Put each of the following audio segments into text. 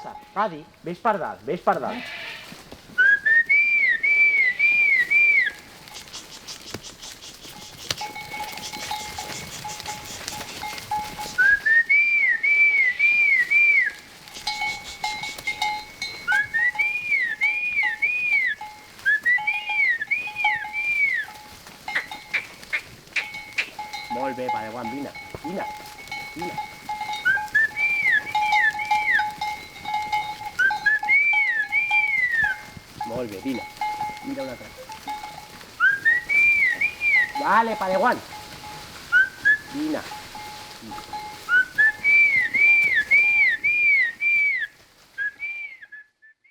passa? Cadi, vés per dalt, vés per dalt. Molt bé, Padawan, vine, vine, vine. Molt bé, vine, vine una altra. Vale, Padawan. Vine.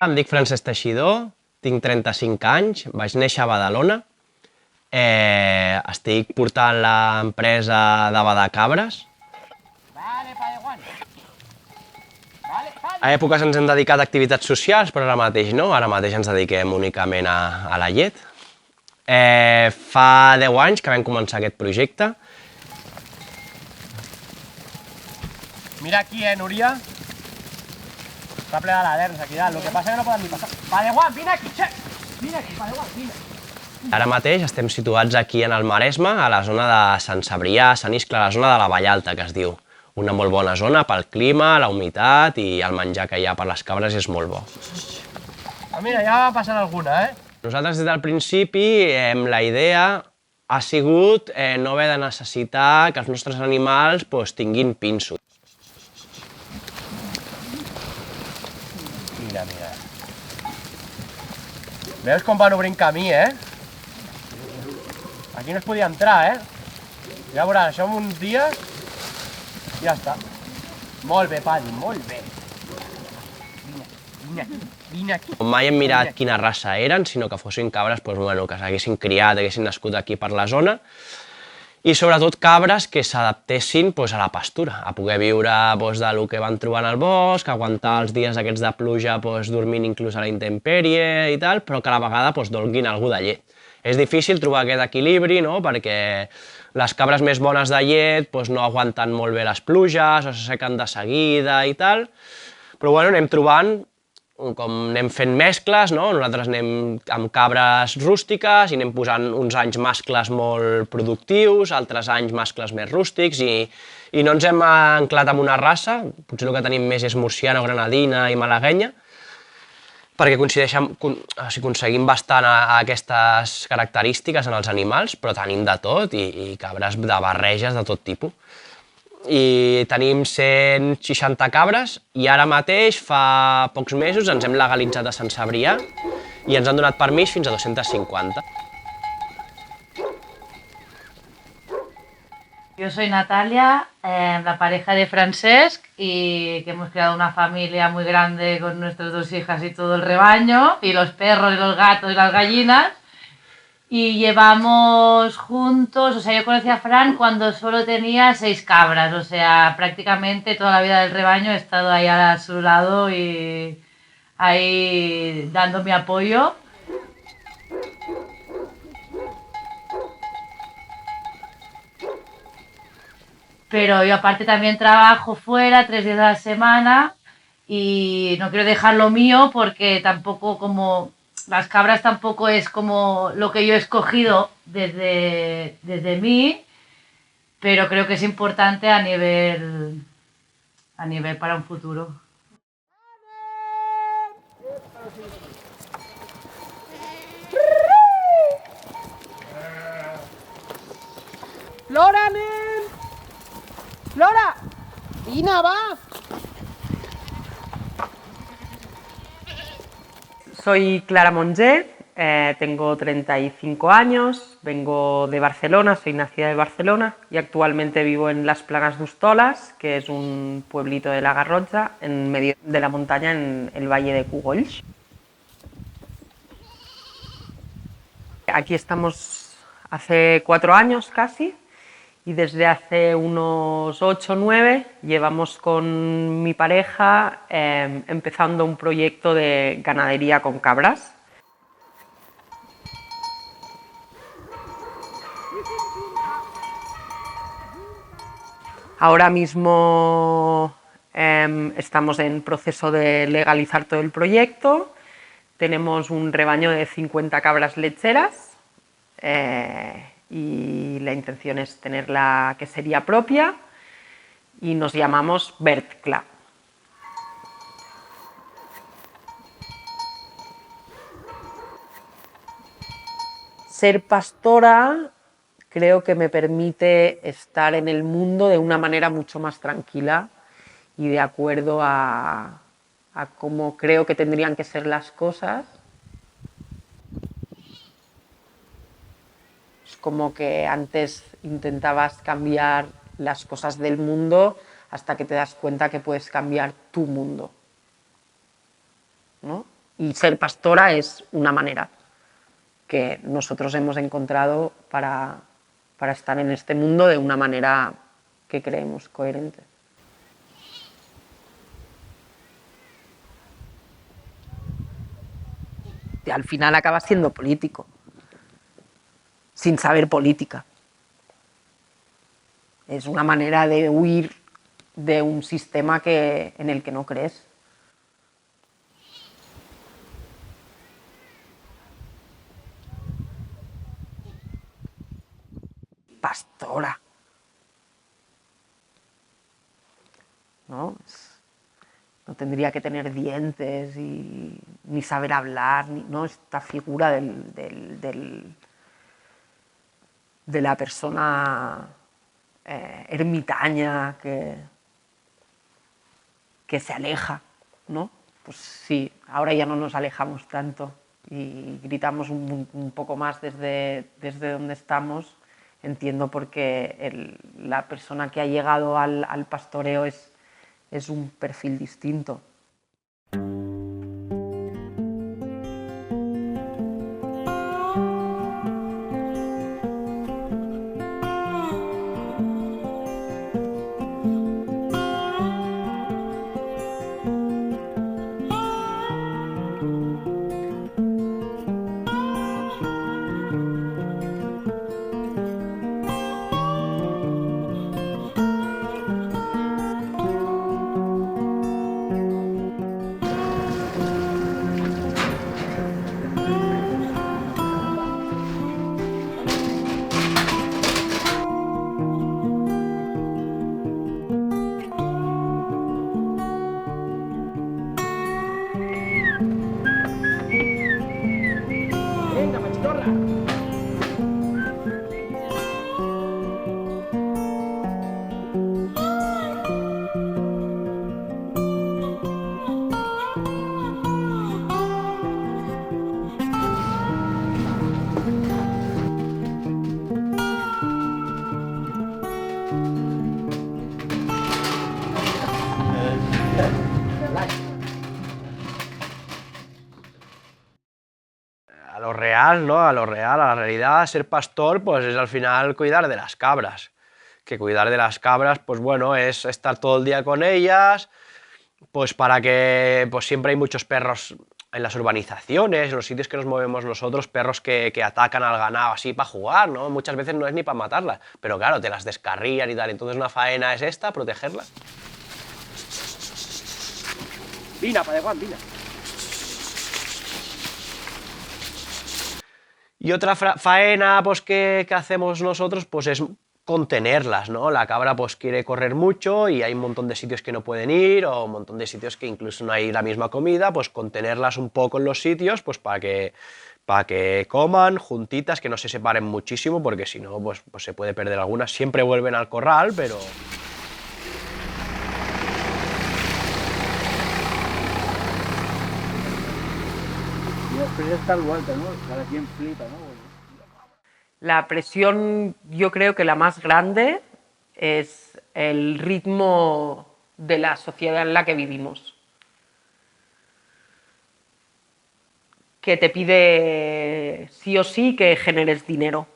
Em dic Francesc Teixidor, tinc 35 anys, vaig néixer a Badalona. Estic portant l'empresa de badar cabres. Vale, Padawan. Vale, A èpoques ens hem dedicat a activitats socials, però ara mateix no, ara mateix ens dediquem únicament a la llet. Fa 10 anys que vam començar aquest projecte. Mira aquí, Núria. Està ple de laderns aquí dalt, el que passa que no poden ni passar. Padawan, vine aquí, xe! Vine aquí, Padawan, vine. Ara mateix estem situats aquí en el Maresme, a la zona de Sant Cebrià, Sant Iscle, a la zona de la Vallalta, que es diu. Una molt bona zona pel clima, la humitat i el menjar que hi ha per les cabres és molt bo. Mira, ja va passant alguna, Nosaltres des del principi la idea ha sigut no haver de necessitar que els nostres animals tinguin pinso. Mira, mira. Veus com van obrint camí, Aquí no es podia entrar, Ja veuràs, això en uns dies i ja està. Molt bé, Padi, molt bé. Vine aquí, vine aquí. Mai hem mirat quina raça eren, sinó que fossin cabres que s'haguessin criat, haguessin nascut aquí per la zona, i sobretot cabres que s'adaptessin a la pastura, a poder viure del que van trobar al bosc, aguantar els dies aquests de pluja dormint inclús a la intempèrie i tal, però que a la vegada donguin alguna de llet. És difícil trobar aquest equilibri, no?, perquè les cabres més bones de llet no aguanten molt bé les pluges o s'assequen de seguida i tal, però bueno, anem trobant, com anem fent mescles, no? Nosaltres anem amb cabres rústiques i anem posant uns anys mascles molt productius, altres anys mascles més rústics i no ens hem anclat en una raça, potser el que tenim més és murciana, granadina i malaguenya, perquè aconseguim bastant aquestes característiques en els animals, però tenim de tot i cabres de barreges de tot tipus. I tenim 160 cabres i ara mateix, fa pocs mesos, ens hem legalitzat a Sant Cebrià i ens han donat permís fins a 250. Yo soy Natalia, la pareja de Francesc, y que hemos creado una familia muy grande con nuestras 2 hijas y todo el rebaño, y los perros y los gatos y las gallinas. Y llevamos juntos, o sea, yo conocí a Fran cuando solo tenía 6 cabras, o sea, prácticamente toda la vida del rebaño he estado ahí a su lado y ahí dando mi apoyo. Pero yo aparte también trabajo fuera 3 días a la semana y no quiero dejar lo mío porque tampoco como las cabras tampoco es como lo que yo he escogido desde mí, pero creo que es importante a nivel para un futuro. Flora, nen! Flora! Vine, va! Soy Clara Monger, tengo 35 años, vengo de Barcelona, soy nacida de Barcelona y actualmente vivo en Las Planas d'Hostoles, que es un pueblito de la Garrotxa, en medio de la montaña en el valle de Cogolls. Aquí estamos hace 4 años casi y desde hace unos 8 o 9 llevamos con mi pareja empezando un proyecto de ganadería con cabras. Ahora mismo Estamos en proceso de legalizar todo el proyecto. Tenemos un rebaño de 50 cabras lecheras y la intención es tener la quesería propia y nos llamamos Bird Club. Ser pastora creo que me permite estar en el mundo de una manera mucho más tranquila y de acuerdo a cómo creo que tendrían que ser las cosas. Es como que antes intentabas cambiar las cosas del mundo hasta que te das cuenta que puedes cambiar tu mundo, ¿no? Y ser pastora es una manera que nosotros hemos encontrado para estar en este mundo de una manera que creemos coherente. Y al final acabas siendo político, sin saber política. Es una manera de huir de un sistema en el que no crees. Pastora. ¿No? No tendría que tener dientes ni saber hablar, ¿no? Esta figura de la persona ermitaña que se aleja, ¿no? Pues sí, ahora ya no nos alejamos tanto y gritamos un poco más desde donde estamos. Entiendo por qué la persona que ha llegado al pastoreo es un perfil distinto. A lo real, ¿no? A lo real, a la realidad, ser pastor, pues es al final cuidar de las cabras. Que cuidar de las cabras, pues bueno, es estar todo el día con ellas, pues para que, pues siempre hay muchos perros en las urbanizaciones, en los sitios que nos movemos nosotros, perros que atacan al ganado así para jugar, ¿no? Muchas veces no es ni para matarlas, pero claro, te las descarrían y tal, entonces una faena es esta, protegerlas. Vina, Padre Juan, vina. Y otra faena pues, que hacemos nosotros pues es contenerlas, ¿no? La cabra pues quiere correr mucho y hay un montón de sitios que no pueden ir o un montón de sitios que incluso no hay la misma comida, pues contenerlas un poco en los sitios pues para que coman juntitas, que no se separen muchísimo porque si no pues se puede perder algunas. Siempre vuelven al corral, pero... Está al Walter, ¿no? Cada quien flipa, ¿no? La presión, yo creo que la más grande es el ritmo de la sociedad en la que vivimos, que te pide sí o sí que generes dinero.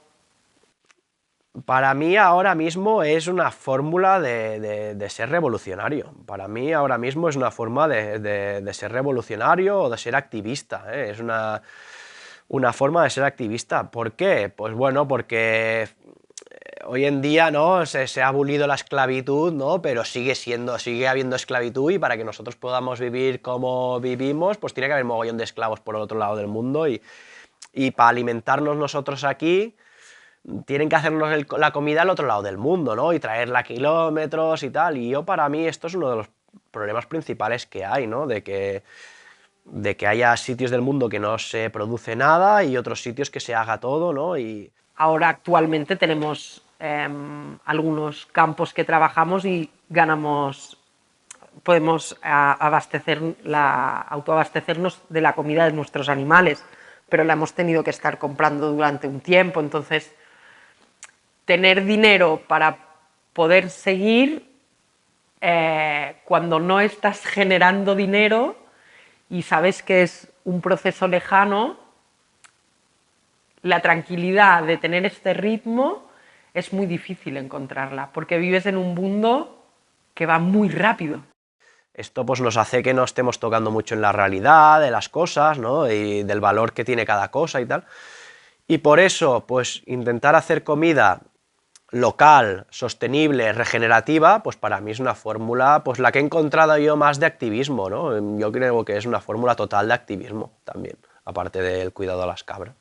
Para mí ahora mismo es una fórmula de ser revolucionario. Para mí ahora mismo es una forma de ser revolucionario o de ser activista, ¿eh? Es una forma de ser activista. ¿Por qué? Pues bueno, porque hoy en día, ¿no? Se ha abolido la esclavitud, ¿no? Pero sigue habiendo esclavitud, y para que nosotros podamos vivir como vivimos, pues tiene que haber mogollón de esclavos por el otro lado del mundo, y para alimentarnos nosotros aquí tienen que hacernos la comida al otro lado del mundo, ¿no? Y traerla a kilómetros y tal. Y para mí esto es uno de los problemas principales que hay, ¿no? De que haya sitios del mundo que no se produce nada y otros sitios que se haga todo, ¿no? Y ahora actualmente tenemos algunos campos que trabajamos y podemos autoabastecernos de la comida de nuestros animales, pero la hemos tenido que estar comprando durante un tiempo. Entonces, tener dinero para poder seguir cuando no estás generando dinero y sabes que es un proceso lejano, la tranquilidad de tener este ritmo es muy difícil encontrarla, porque vives en un mundo que va muy rápido. esto pues nos hace que no estemos tocando mucho en la realidad de las cosas, ¿no? Y del valor que tiene cada cosa y tal. Y por eso, pues intentar hacer comida local, sostenible, regenerativa, pues para mí es una fórmula, pues la que he encontrado yo más de activismo, ¿no? Yo creo que es una fórmula total de activismo también, aparte del cuidado a las cabras.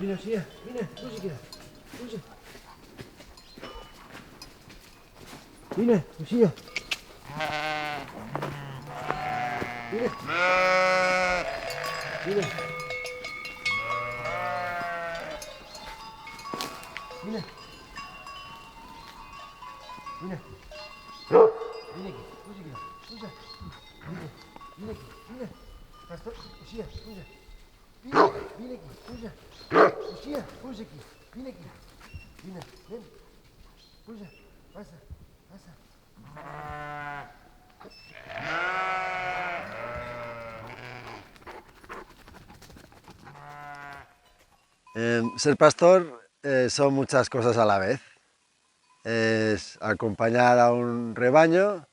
Mira, sí, mira, música, música. Mira, música. Mira. Mira. Mira. Mira. Mira aquí, música, música. Mira, mira aquí, mira. Pastor, música, música. Mira, mira aquí, música. Música, música aquí. Mira aquí. Mira, ven. Música, pasa, pasa. Ser pastor son muchas cosas a la vez. Es acompañar a un rebaño,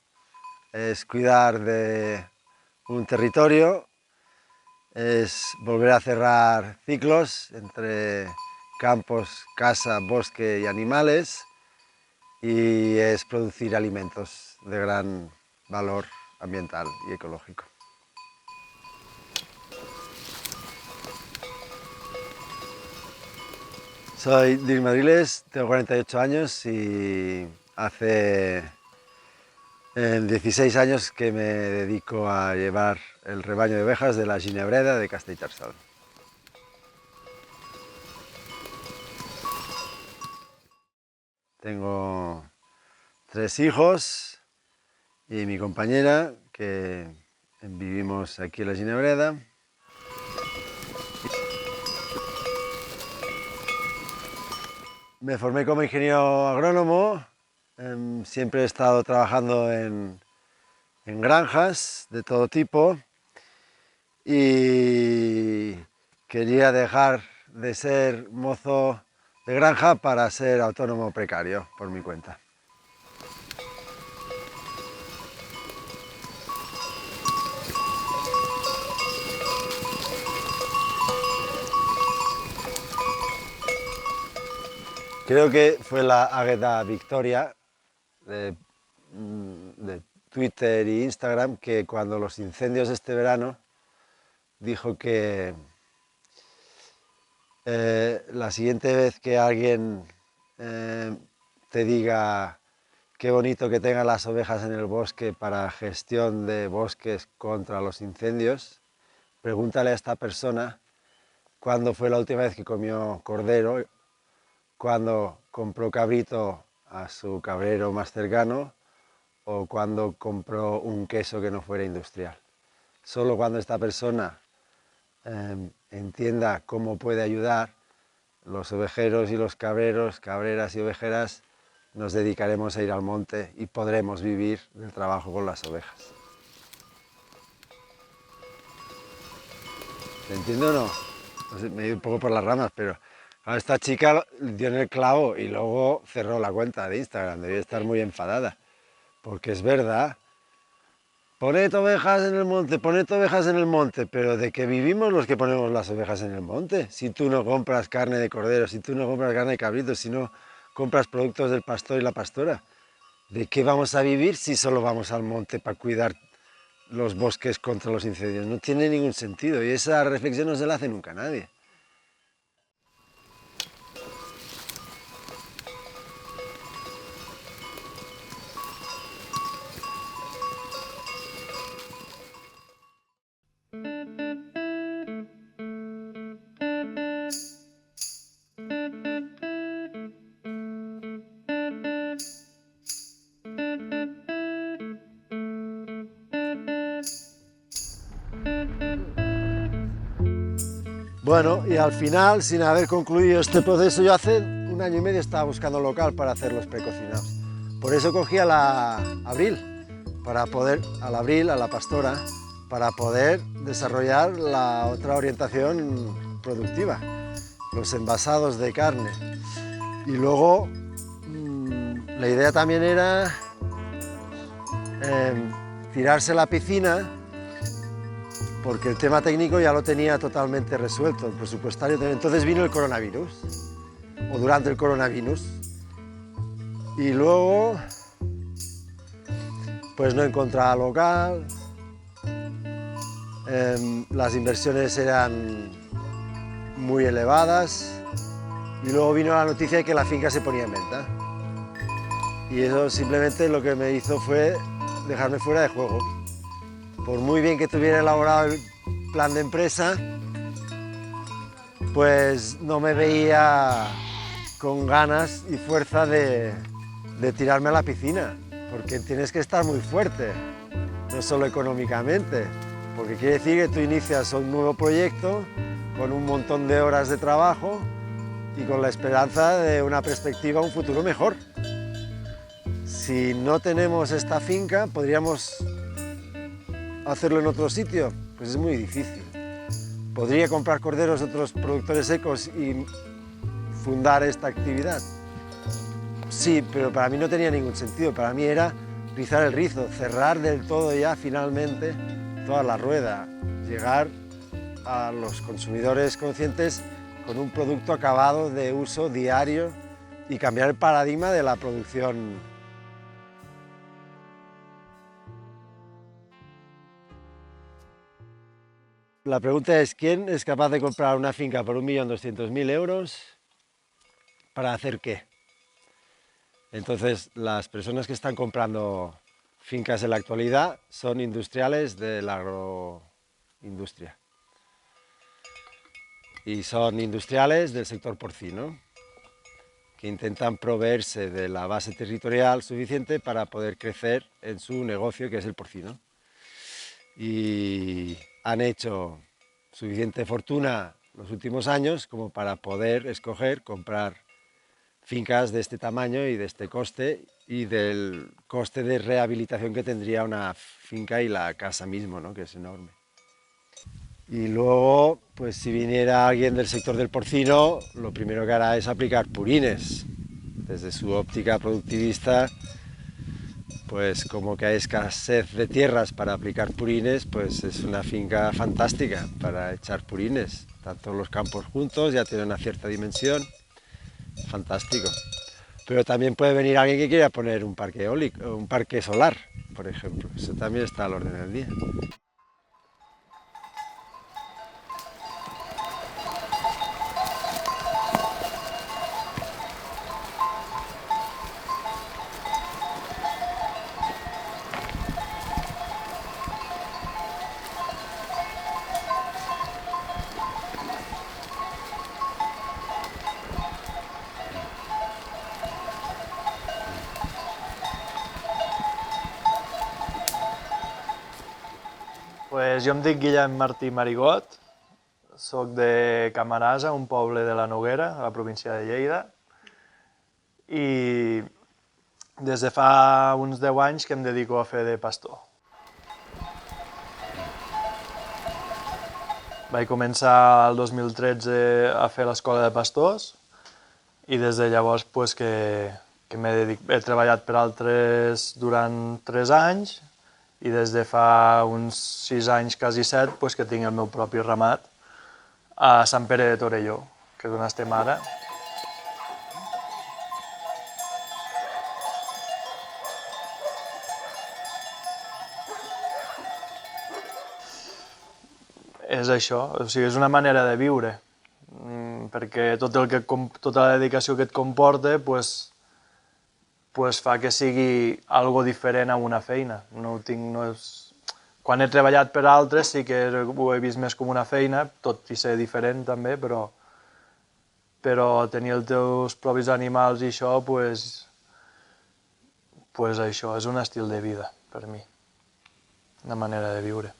es cuidar de un territorio, es volver a cerrar ciclos entre campos, casa, bosque y animales, y es producir alimentos de gran valor ambiental y ecológico. Soy Luis Madriles, tengo 48 años y hace 16 años que me dedico a llevar el rebaño de ovejas de la Ginebreda de Castellterçol. Tengo 3 hijos y mi compañera, que vivimos aquí en la Ginebreda. Me formé como ingeniero agrónomo, siempre he estado trabajando en granjas de todo tipo y quería dejar de ser mozo de granja para ser autónomo precario por mi cuenta. Creo que fue la Águeda Victoria de Twitter e Instagram que cuando los incendios este verano dijo que la siguiente vez que alguien te diga qué bonito que tengan las ovejas en el bosque para gestión de bosques contra los incendios, pregúntale a esta persona cuándo fue la última vez que comió cordero, cuándo compró cabrito a su cabrero más cercano o cuándo compró un queso que no fuera industrial. Solo cuando esta persona entienda cómo puede ayudar, los ovejeros y los cabreros, cabreras y ovejeras, nos dedicaremos a ir al monte y podremos vivir del trabajo con las ovejas. ¿Se entiende o no? No sé, me he ido un poco por las ramas, pero claro, esta chica dio en el clavo y luego cerró la cuenta de Instagram. Debía estar muy enfadada, porque es verdad. Poned ovejas en el monte, pero ¿de qué vivimos los que ponemos las ovejas en el monte? Si tú no compras carne de cordero, si tú no compras carne de cabrito, si no compras productos del pastor y la pastora, ¿de qué vamos a vivir si solo vamos al monte para cuidar los bosques contra los incendios? No tiene ningún sentido y esa reflexión no se la hace nunca a nadie. Bueno, y al final, sin haber concluido este proceso, yo hace 1 año y medio estaba buscando local para hacer los precocinados. Por eso cogí a la Abril, a la pastora, para poder desarrollar la otra orientación productiva, los envasados de carne. Y luego, la idea también era tirarse a la piscina, porque el tema técnico ya lo tenía totalmente resuelto, el presupuestario también. Entonces vino el coronavirus, o durante el coronavirus, y luego pues no encontraba local, las inversiones eran muy elevadas, y luego vino la noticia de que la finca se ponía en venta. Y eso simplemente lo que me hizo fue dejarme fuera de juego. Por muy bien que tuviera elaborado el plan de empresa, pues no me veía con ganas y fuerza de tirarme a la piscina, porque tienes que estar muy fuerte, no solo económicamente, porque quiere decir que tú inicias un nuevo proyecto con un montón de horas de trabajo y con la esperanza de una perspectiva, un futuro mejor. Si no tenemos esta finca, podríamos hacerlo en otro sitio, pues es muy difícil. Podría comprar corderos de otros productores secos y fundar esta actividad. Sí, pero para mí no tenía ningún sentido. Para mí era rizar el rizo, cerrar del todo ya finalmente toda la rueda, llegar a los consumidores conscientes con un producto acabado de uso diario y cambiar el paradigma de la producción. La pregunta es, ¿quién es capaz de comprar una finca por 1.200.000 euros? ¿Para hacer qué? Entonces, las personas que están comprando fincas en la actualidad son industriales de la agroindustria. Y son industriales del sector porcino. que intentan proveerse de la base territorial suficiente para poder crecer en su negocio, que es el porcino. Y han hecho suficiente fortuna los últimos años como para poder escoger comprar fincas de este tamaño y de este coste y del coste de rehabilitación que tendría una finca y la casa mismo, ¿no? Que es enorme. Y luego, pues si viniera alguien del sector del porcino, lo primero que hará es aplicar purines. Desde su óptica productivista, pues como que hay escasez de tierras para aplicar purines, pues es una finca fantástica para echar purines. Están todos los campos juntos, ya tiene una cierta dimensión, fantástico. Pero también puede venir alguien que quiera poner un parque eólico, un parque solar, por ejemplo. Eso también está al orden del día. Pues jo em dic Guillem Martí Marigot, soc de Camarasa, un poble de la Noguera, a la província de Lleida, i des de fa uns 10 anys que em dedico a fer de pastor. Vaig començar el 2013 a fer l'escola de pastors i des de llavors pues, que he treballat per altres durant 3 anys i des de fa uns 6 anys, quasi 7, pues, que tinc el meu propi ramat a Sant Pere de Torelló, que és on estem ara. És això, o sigui, és una manera de viure, perquè tota la dedicació que et comporta pues fa que sigui algo diferent a una feina. Quan he treballat per altres sí que ho he vist més com una feina, tot i ser diferent també, però tenir els teus propis animals i això, això és un estil de vida per mi, una manera de viure.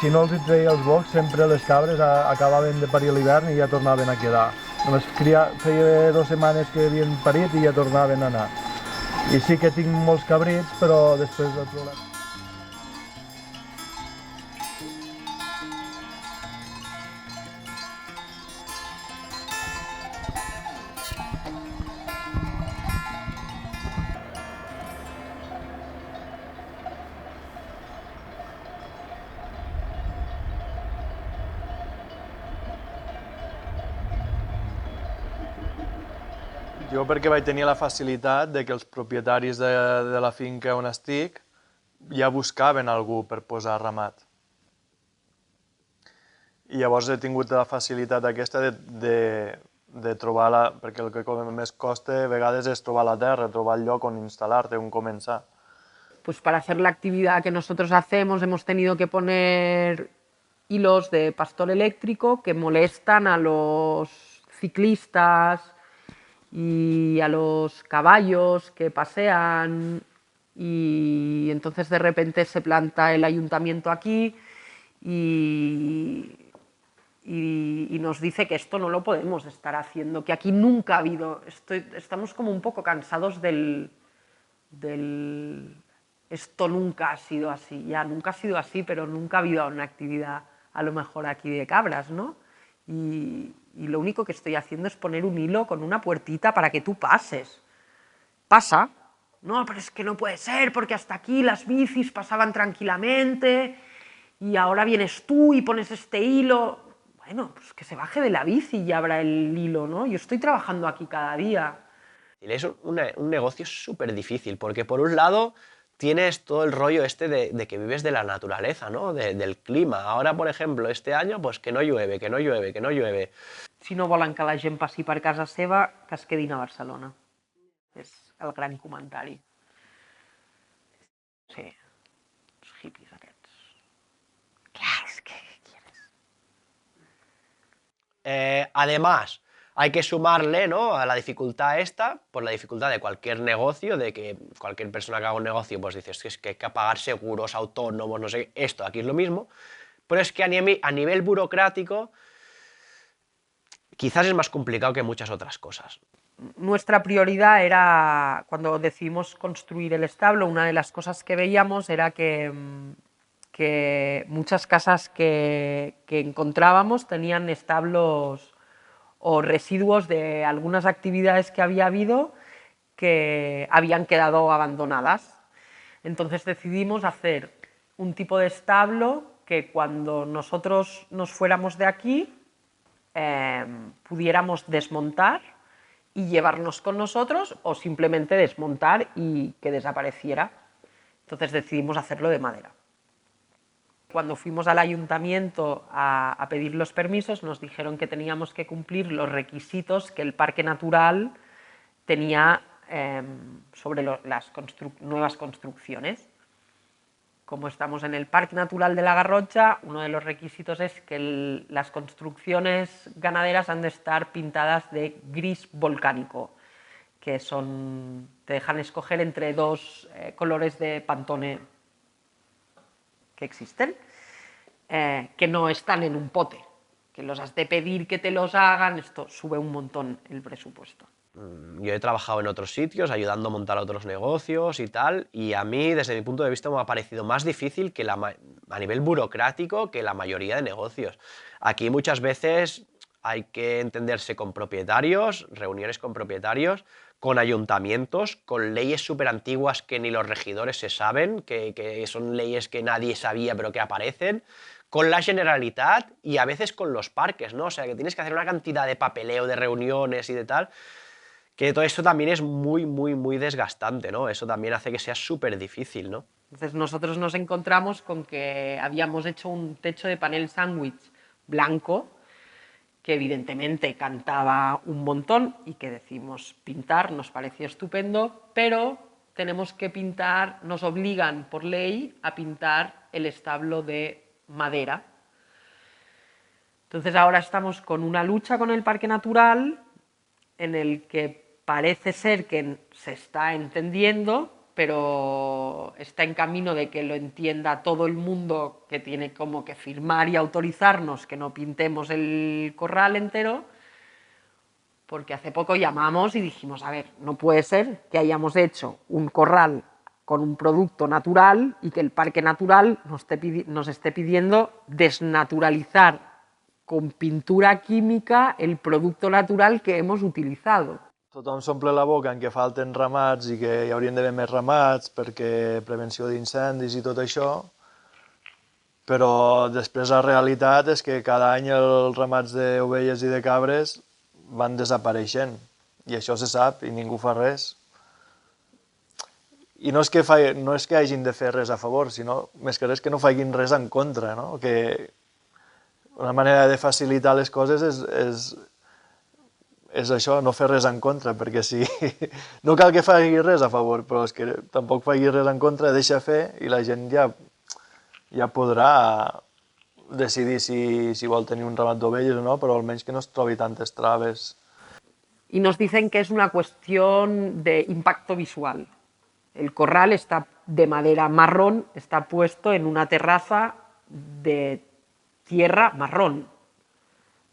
Si no els treia els bocs, sempre les cabres acabaven de parir a l'hivern i ja tornaven a quedar. Només feia 2 setmanes que havien parit i ja tornaven a anar. I sí que tinc molts cabrits, però després el problema... Jo perquè vaig tenir la facilitat de que els propietaris de la finca on estic ja buscaven algú per posar ramat. I llavors he tingut la facilitat aquesta de trobar, perquè el que més costa a vegades és trobar la terra, trobar el lloc on instal·lar-te, on començar. Pues para hacer la actividad que nosotros hacemos hemos tenido que poner hilos de pastor eléctrico que molestan a los ciclistas y a los caballos que pasean, y entonces de repente se planta el ayuntamiento aquí y nos dice que esto no lo podemos estar haciendo, que aquí nunca ha habido, estamos como un poco cansados del esto nunca ha sido así, ya nunca ha sido así, pero nunca ha habido una actividad a lo mejor aquí de cabras, ¿no? Y lo único que estoy haciendo es poner un hilo con una puertita para que tú pases. Pasa, No, pero es que no puede ser, porque hasta aquí las bicis pasaban tranquilamente y ahora vienes tú y pones este hilo. Bueno, pues que se baje de la bici y abra el hilo, ¿no? Yo estoy trabajando aquí cada día. Es un negocio súper difícil, porque por un lado tienes todo el rollo este de que vives de la naturaleza, ¿no? Del clima. Ahora, por ejemplo, este año, pues que no llueve, que no llueve, que no llueve. Si no volen que la gent passi per casa seva, que es quedin a Barcelona. És el gran comentari. Sí, els hippies aquests. Clar, és que què quieres? Además, hay que sumarle, ¿no?, a la dificultad esta, por la dificultad de cualquier negocio, de que cualquier persona que haga un negocio, pues dices es que hay que pagar seguros, autónomos, no sé, esto aquí es lo mismo, pero es que a nivel burocrático quizás es más complicado que muchas otras cosas. Nuestra prioridad era, cuando decidimos construir el establo, una de las cosas que veíamos era que muchas casas que encontrábamos tenían establos o residuos de algunas actividades que había habido que habían quedado abandonadas. Entonces decidimos hacer un tipo de establo que cuando nosotros nos fuéramos de aquí pudiéramos desmontar y llevarnos con nosotros o simplemente desmontar y que desapareciera. Entonces decidimos hacerlo de madera. Cuando fuimos al ayuntamiento a pedir los permisos, nos dijeron que teníamos que cumplir los requisitos que el parque natural tenía sobre las nuevas construcciones. Como estamos en el Parque Natural de la Garrotxa, uno de los requisitos es que las construcciones ganaderas han de estar pintadas de gris volcánico, que te dejan escoger entre dos colores de Pantone que existen, que no están en un pote, que los has de pedir que te los hagan, esto sube un montón el presupuesto. Yo he trabajado en otros sitios ayudando a montar otros negocios y tal, y a mí, desde mi punto de vista, me ha parecido más difícil que a nivel burocrático que la mayoría de negocios. Aquí muchas veces hay que entenderse con propietarios, reuniones con propietarios, con ayuntamientos, con leyes súper antiguas que ni los regidores se saben, que son leyes que nadie sabía pero que aparecen, con la Generalitat y a veces con los parques, ¿no? O sea, que tienes que hacer una cantidad de papeleo, de reuniones y de tal, que todo esto también es muy, muy, muy desgastante, ¿no? Eso también hace que sea súper difícil, ¿no? Entonces nosotros nos encontramos con que habíamos hecho un techo de panel sándwich blanco, que evidentemente cantaba un montón y que decimos pintar, nos pareció estupendo, pero tenemos que pintar, nos obligan por ley a pintar el establo de madera. Entonces ahora estamos con una lucha con el Parque Natural en el que parece ser que se está entendiendo, pero está en camino de que lo entienda todo el mundo, que tiene como que firmar y autorizarnos que no pintemos el corral entero, porque hace poco llamamos y dijimos, a ver, no puede ser que hayamos hecho un corral con un producto natural y que el Parque Natural nos esté pidiendo desnaturalizar con pintura química el producto natural que hemos utilizado. Tothom s'omple la boca en que falten ramats i que hi haurien d'haver més ramats perquè prevenció d'incendis i tot això, però després la realitat és que cada any els ramats d'ovelles i de cabres van desapareixent, i això se sap i ningú fa res. I no és que hagin de fer res a favor, sinó més que res que no facin res en contra, no? Que una manera de facilitar les coses és això, no fer res en contra, perquè si no cal que faci res a favor, però és que tampoc faci res en contra, deixa fer i la gent ja podrà decidir si vol tenir un ramat d'ovelles o no, però almenys que no es trobi tantes traves. Y nos dicen que es una cuestión de impacto visual. El corral está de madera marrón, está puesto en una terraza de tierra marrón,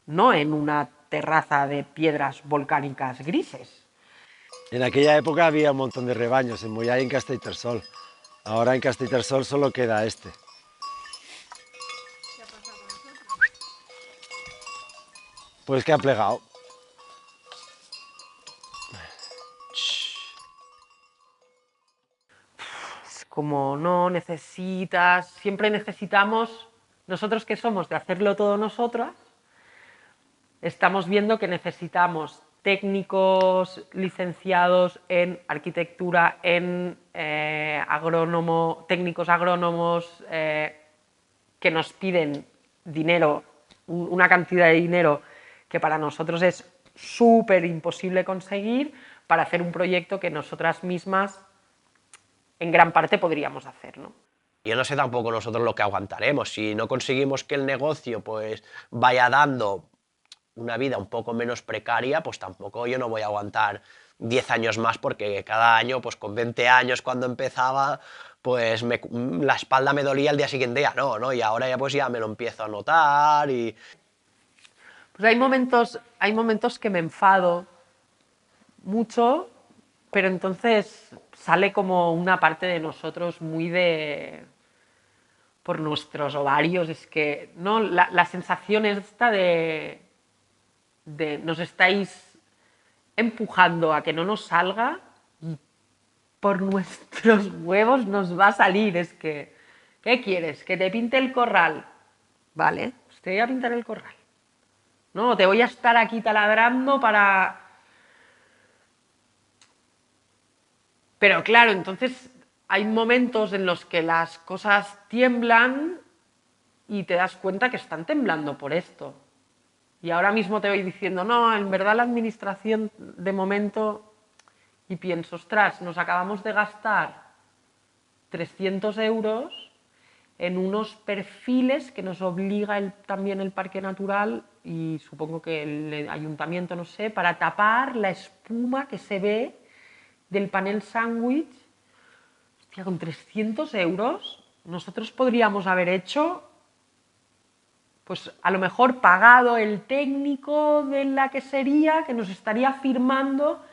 no en una terraza de piedras volcánicas grises. En aquella época había un montón de rebaños en Mollà y en Castellterçol. Ahora en Castellterçol solo queda este. Pues que ha plegado. como no necesitas, siempre necesitamos, nosotros que somos de hacerlo todo nosotras, estamos viendo que necesitamos técnicos licenciados en arquitectura, en técnicos agrónomos, que nos piden dinero, una cantidad de dinero que para nosotros es súper imposible conseguir para hacer un proyecto que nosotras mismas en gran parte podríamos hacer, ¿no? Yo no sé tampoco nosotros lo que aguantaremos. Si no conseguimos que el negocio pues vaya dando una vida un poco menos precaria, pues tampoco yo no voy a aguantar 10 años más, porque cada año, pues con 20 años cuando empezaba, pues la espalda me dolía el día siguiente, ya no, y ahora ya pues ya me lo empiezo a notar y... Pues hay momentos que me enfado mucho, pero entonces sale como una parte de nosotros muy por nuestros ovarios, es que, ¿no? La sensación esta de nos estáis empujando a que no nos salga y por nuestros huevos nos va a salir, es que, ¿qué quieres? ¿Que te pinte el corral? Vale, pues te voy a pintar el corral. No, te voy a estar aquí taladrando para... Pero claro, entonces hay momentos en los que las cosas tiemblan y te das cuenta que están temblando por esto. Y ahora mismo te voy diciendo, no, en verdad la administración de momento, y pienso, ostras, nos acabamos de gastar 300 euros en unos perfiles que nos obliga también el Parque Natural y supongo que el ayuntamiento, no sé, para tapar la espuma que se ve del panel sándwich. Hostia, con 300 euros nosotros podríamos haber hecho, pues a lo mejor pagado el técnico de la quesería que nos estaría firmando.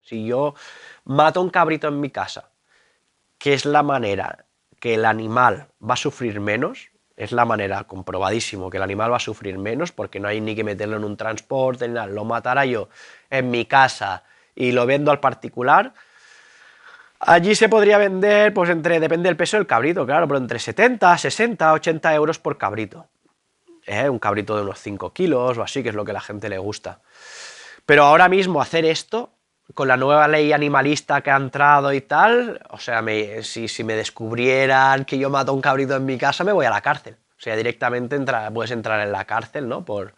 Si yo mato un cabrito en mi casa, que es la manera que el animal va a sufrir menos, es la manera comprobadísimo que el animal va a sufrir menos, porque no hay ni que meterlo en un transporte, ni nada, lo matara yo en mi casa y lo vendo al particular, allí se podría vender, pues depende del peso del cabrito, claro, pero entre 70, 60, 80 euros por cabrito. Un cabrito de unos 5 kilos o así, que es lo que a la gente le gusta. Pero ahora mismo hacer esto, con la nueva ley animalista que ha entrado y tal, o sea, si me descubrieran que yo mato a un cabrito en mi casa, me voy a la cárcel. O sea, directamente puedes entrar en la cárcel, ¿no? Por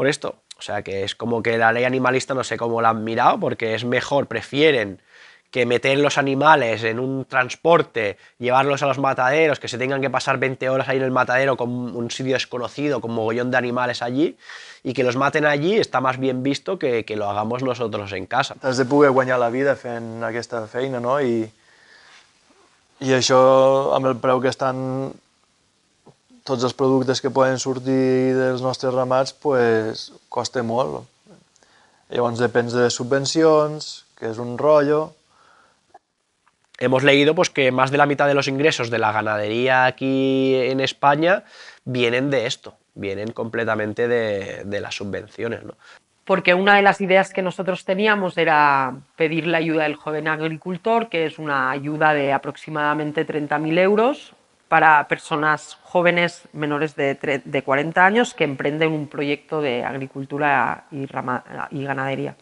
esto. O sea, que es como que la ley animalista no sé cómo la han mirado, porque es mejor, prefieren que meter los animales en un transporte, llevarlos a los mataderos, que se tengan que pasar 20 horas ahí en el matadero con un sitio desconocido, con mogollón de animales allí, y que los maten allí està más bien visto que lo hagamos nosotros en casa. Has de poder guanyar la vida fent aquesta feina, no? I això, amb el preu que estan tots els productes que poden sortir dels nostres ramats, pues, costa molt. Llavors depens de subvencions, que és un rotllo. Hemos leído pues, que más de la mitad de los ingresos de la ganadería aquí en España vienen de esto, vienen completamente de las subvenciones, ¿no? porque una de las ideas que nosotros teníamos era pedir la ayuda del joven agricultor, que es una ayuda de aproximadamente 30.000 euros para personas jóvenes menores de 40 años que emprenden un proyecto de agricultura y ganadería.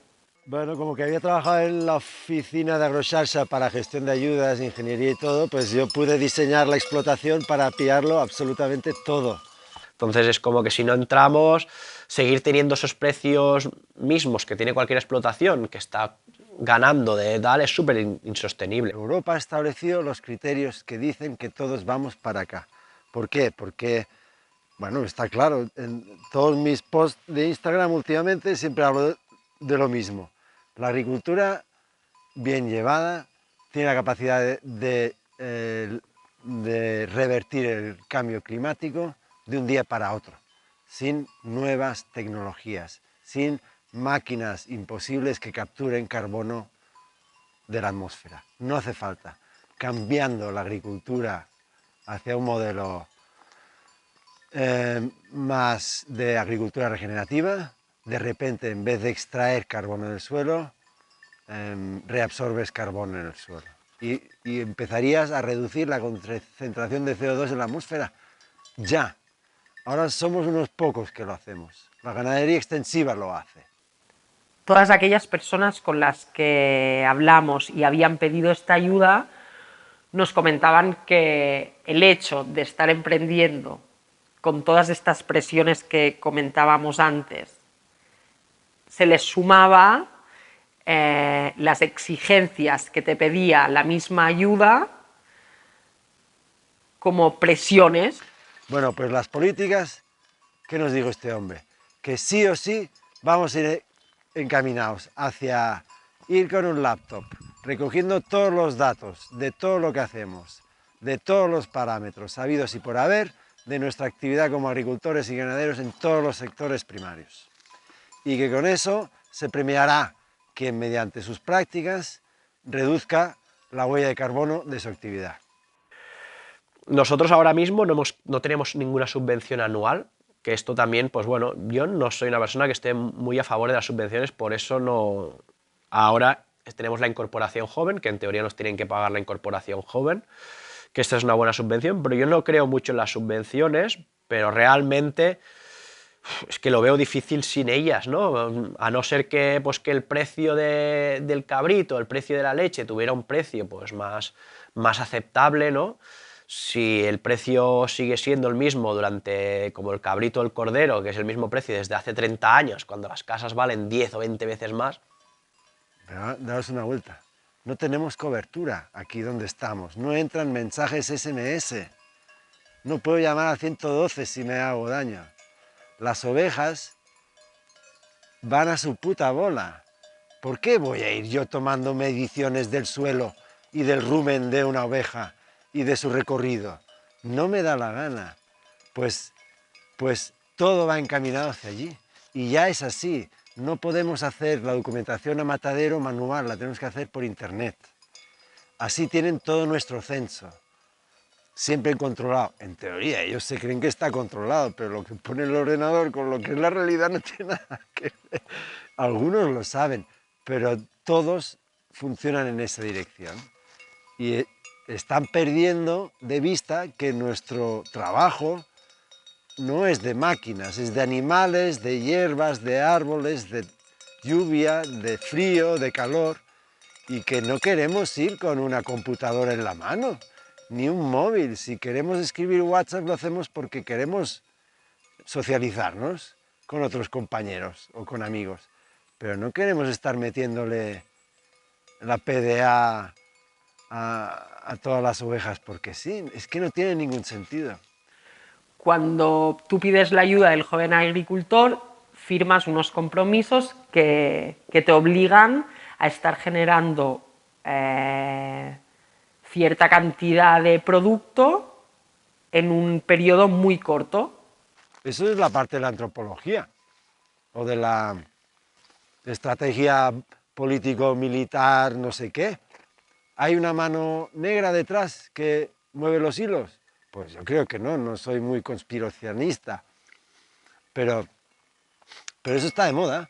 Bueno, como que había trabajado en la oficina de AgroXarxa para gestión de ayudas, ingeniería y todo, pues yo pude diseñar la explotación para pillarlo absolutamente todo. Entonces es como que si no entramos, seguir teniendo esos precios mismos que tiene cualquier explotación, que está ganando de tal, es súper insostenible. Europa ha establecido los criterios que dicen que todos vamos para acá. ¿Por qué? Porque, bueno, está claro, en todos mis posts de Instagram últimamente siempre hablo de lo mismo. La agricultura bien llevada tiene la capacidad de revertir el cambio climático de un día para otro, sin nuevas tecnologías, sin máquinas imposibles que capturen carbono de la atmósfera. No hace falta. Cambiando la agricultura hacia un modelo más de agricultura regenerativa, de repente en vez de extraer carbono del suelo, reabsorbes carbono en el suelo. Y empezarías a reducir la concentración de CO2 en la atmósfera ya. Ahora somos unos pocos que lo hacemos. La ganadería extensiva lo hace. Todas aquellas personas con las que hablamos y habían pedido esta ayuda nos comentaban que el hecho de estar emprendiendo con todas estas presiones que comentábamos antes, se les sumaba las exigencias que te pedía la misma ayuda como presiones. Bueno, pues las políticas, ¿qué nos dijo este hombre? Que sí o sí vamos a ir encaminados hacia ir con un laptop, recogiendo todos los datos de todo lo que hacemos, de todos los parámetros habidos y por haber de nuestra actividad como agricultores y ganaderos en todos los sectores primarios. Y que con eso se premiará quien mediante sus prácticas reduzca la huella de carbono de su actividad. Nosotros ahora mismo no tenemos ninguna subvención anual, que esto también, pues bueno, yo no soy una persona que esté muy a favor de las subvenciones, por eso no. Ahora tenemos la incorporación joven, que en teoría nos tienen que pagar la incorporación joven, que esta es una buena subvención, pero yo no creo mucho en las subvenciones, pero realmente es que lo veo difícil sin ellas, ¿no? A no ser que, pues, que el precio del cabrito, el precio de la leche tuviera un precio pues, más aceptable, ¿no? Si el precio sigue siendo el mismo durante, como el cabrito o el cordero, que es el mismo precio desde hace 30 años, cuando las casas valen 10 o 20 veces más. Pero daos una vuelta. No tenemos cobertura aquí donde estamos. No entran mensajes SMS. No puedo llamar a 112 si me hago daño. Las ovejas van a su puta bola. ¿Por qué voy a ir yo tomando mediciones del suelo y del rumen de una oveja y de su recorrido? No me da la gana. Pues todo va encaminado hacia allí. Y ya es así. No podemos hacer la documentación a matadero manual, la tenemos que hacer por internet. Así tienen todo nuestro censo. Siempre controlado. En teoría, ellos se creen que está controlado, pero lo que pone el ordenador con lo que es la realidad no tiene nada que ver. Algunos lo saben, pero todos funcionan en esa dirección. Y están perdiendo de vista que nuestro trabajo no es de máquinas, es de animales, de hierbas, de árboles, de lluvia, de frío, de calor, y que no queremos ir con una computadora en la mano, ni un móvil. Si queremos escribir WhatsApp lo hacemos porque queremos socializarnos con otros compañeros o con amigos, pero no queremos estar metiéndole la PDA a todas las ovejas porque sí, es que no tiene ningún sentido. Cuando tú pides la ayuda del joven agricultor, firmas unos compromisos que te obligan a estar generando cierta cantidad de producto en un periodo muy corto. Eso es la parte de la antropología o de la estrategia político-militar, no sé qué. ¿Hay una mano negra detrás que mueve los hilos? Pues yo creo que no soy muy conspiracionista, pero eso está de moda.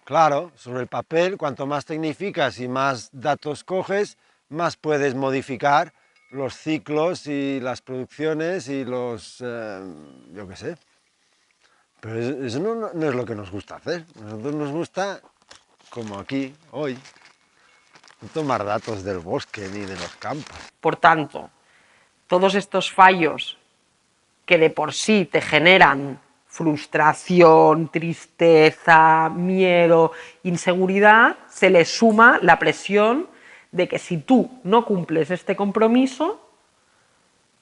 Claro, sobre el papel, cuanto más tecnificas y más datos coges, más puedes modificar los ciclos y las producciones y los, yo qué sé. Pero eso no es lo que nos gusta hacer. A nosotros nos gusta, como aquí, hoy, no tomar datos del bosque ni de los campos. Por tanto, todos estos fallos que de por sí te generan frustración, tristeza, miedo, inseguridad, se le suma la presión de que si tú no cumples este compromiso,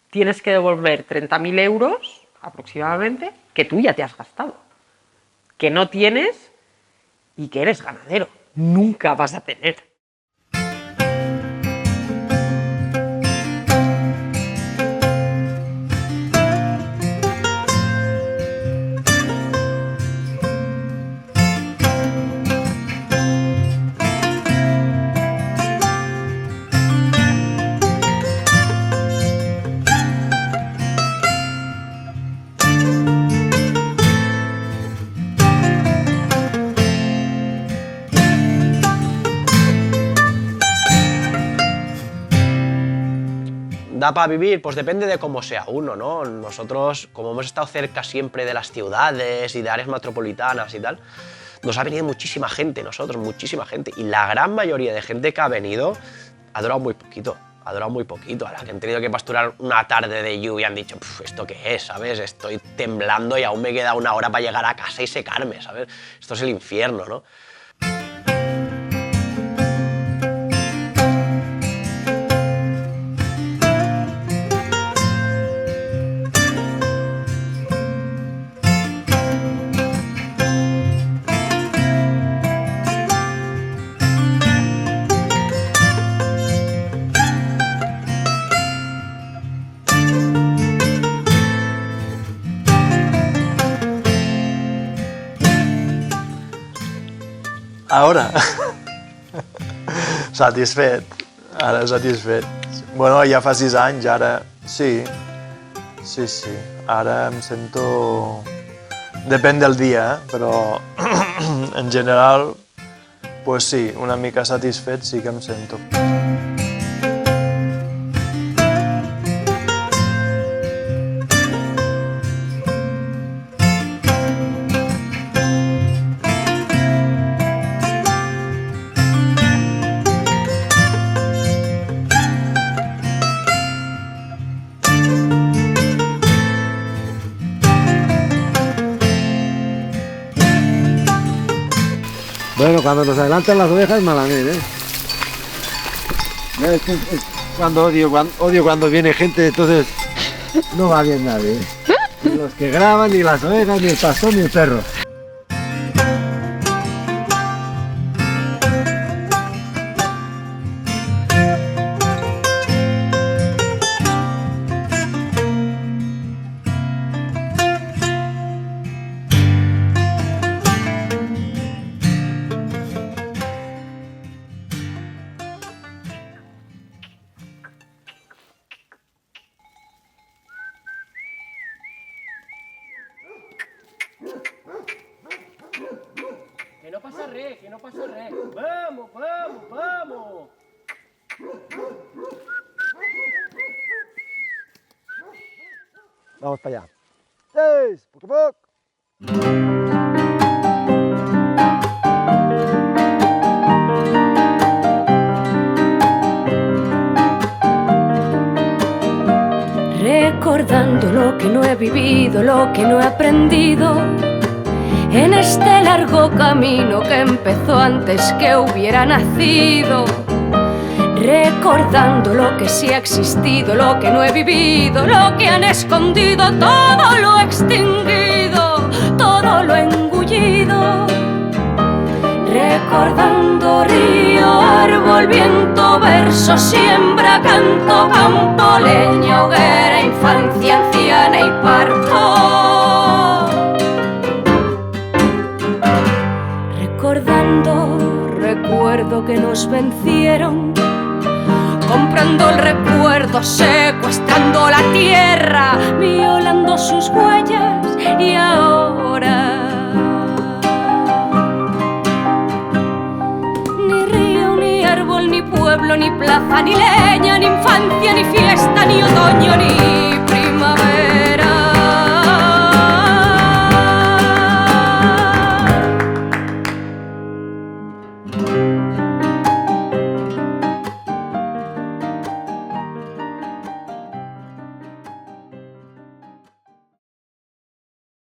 tienes que devolver 30.000 euros aproximadamente que tú ya te has gastado, que no tienes y que eres ganadero, nunca vas a tener. ¿Da para vivir? Pues depende de cómo sea uno, ¿no? Nosotros, como hemos estado cerca siempre de las ciudades y de áreas metropolitanas y tal, nos ha venido muchísima gente, muchísima gente. Y la gran mayoría de gente que ha venido ha durado muy poquito. Ha durado muy poquito. A la que han tenido que pasturar una tarde de lluvia han dicho, ¿esto qué es? ¿Sabes? Estoy temblando y aún me queda una hora para llegar a casa y secarme, ¿sabes? Esto es el infierno, ¿no? Ara, satisfet, ara satisfet. Bueno, ja fa 6 anys, ara sí, ara em sento... Depèn del dia, però en general, pues sí, una mica satisfet sí que em sento. Bueno, cuando nos adelantan las ovejas, malamente, ¿eh? Es cuando odio cuando viene gente, entonces no va bien nadie, ¿eh? Ni los que graban, ni las ovejas, ni el pastor, ni el perro. Que no pasa res, que no pasa res. Vamos, vamos, vamos. Vamos para allá. ¡Seis! ¡Poc a poc! Recordando lo que no he vivido, lo que no he aprendido en este largo camino que empezó antes que hubiera nacido. Recordando lo que sí ha existido, lo que no he vivido, lo que han escondido, todo lo extinguido, todo lo engullido. Recordando río, árbol, viento, verso, siembra, canto, campo, leña, hoguera, infancia, anciana y parto. Recordando, recuerdo que nos vencieron, comprando el recuerdo, secuestrando la tierra, violando sus huellas y ahora pueblo, ni plaza, ni leña, ni infancia, ni fiesta, ni otoño, ni